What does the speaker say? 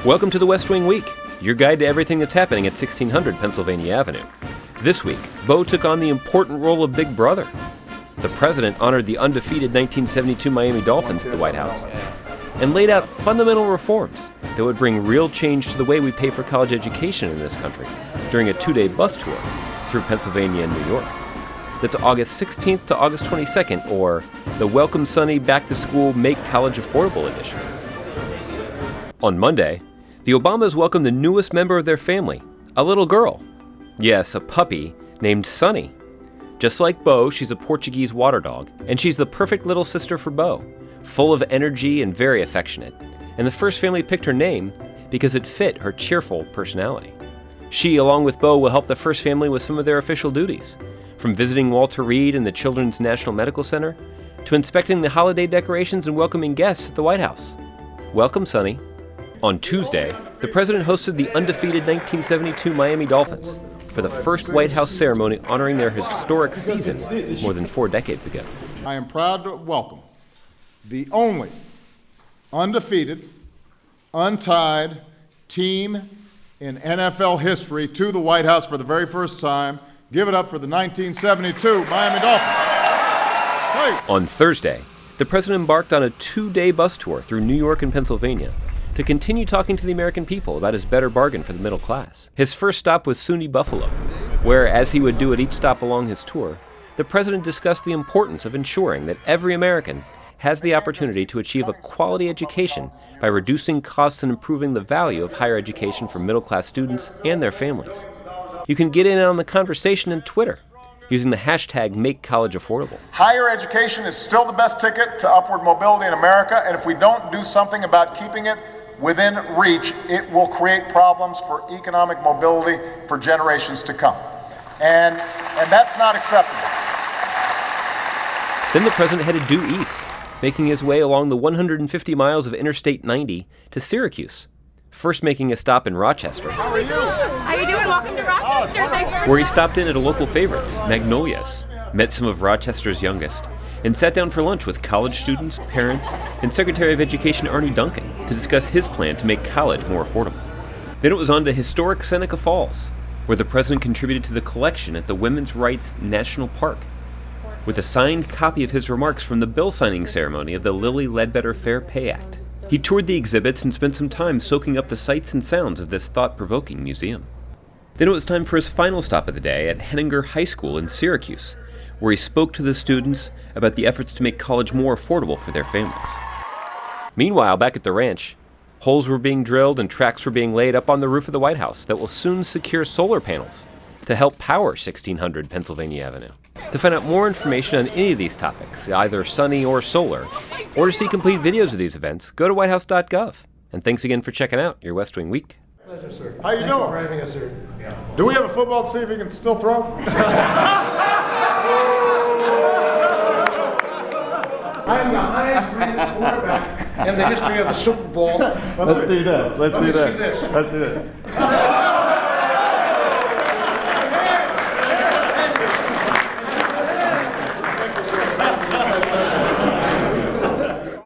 Welcome to the West Wing Week, your guide to everything that's happening at 1600 Pennsylvania Avenue. This week, Bo took on the important role of Big Brother. The president honored the undefeated 1972 Miami Dolphins at the White House and laid out fundamental reforms that would bring real change to the way we pay for college education in this country during a 2-day bus tour through Pennsylvania and New York. That's August 16th to August 22nd, or the Welcome Sunny Back to School Make College Affordable edition. On Monday, the Obamas welcomed the newest member of their family, a little girl. Yes, a puppy named Sunny. Just like Bo, she's a Portuguese water dog, and she's the perfect little sister for Bo, full of energy and very affectionate. And the first family picked her name because it fit her cheerful personality. She, along with Bo, will help the first family with some of their official duties, from visiting Walter Reed and the Children's National Medical Center to inspecting the holiday decorations and welcoming guests at the White House. Welcome, Sunny. On Tuesday, the president hosted the undefeated 1972 Miami Dolphins for the first White House ceremony honoring their historic season more than 4 decades ago. I am proud to welcome the only undefeated, untied team in NFL history to the White House for the very first time. Give it up for the 1972 Miami Dolphins. Hey. On Thursday, the president embarked on a 2-day bus tour through New York and Pennsylvania to continue talking to the American people about his better bargain for the middle class. His first stop was SUNY Buffalo, where, as he would do at each stop along his tour, the president discussed the importance of ensuring that every American has the opportunity to achieve a quality education by reducing costs and improving the value of higher education for middle-class students and their families. You can get in on the conversation on Twitter using the hashtag #MakeCollegeAffordable. Higher education is still the best ticket to upward mobility in America, and if we don't do something about keeping it within reach, it will create problems for economic mobility for generations to come. And that's not acceptable. Then the president headed due east, making his way along the 150 miles of Interstate 90 to Syracuse, first making a stop in Rochester. How are you? How you doing? Welcome to Rochester. Thanks for where he stopped in at a local favorites, Magnolia's, met some of Rochester's youngest, and sat down for lunch with college students, parents, and Secretary of Education Arnie Duncan to discuss his plan to make college more affordable. Then it was on to historic Seneca Falls, where the president contributed to the collection at the Women's Rights National Park, with a signed copy of his remarks from the bill signing ceremony of the Lilly Ledbetter Fair Pay Act. He toured the exhibits and spent some time soaking up the sights and sounds of this thought-provoking museum. Then it was time for his final stop of the day at Henninger High School in Syracuse, where he spoke to the students about the efforts to make college more affordable for their families. Meanwhile, back at the ranch, holes were being drilled and tracks were being laid up on the roof of the White House that will soon secure solar panels to help power 1600 Pennsylvania Avenue. To find out more information on any of these topics, either sunny or solar, or to see complete videos of these events, go to whitehouse.gov. And thanks again for checking out your West Wing Week. Pleasure, sir. How you doing? For having us here. Do we have a football to see if he can still throw? I am the highest rated quarterback in the history of the Super Bowl. Let's see this. Let's see this. Let's see this. Let's see this.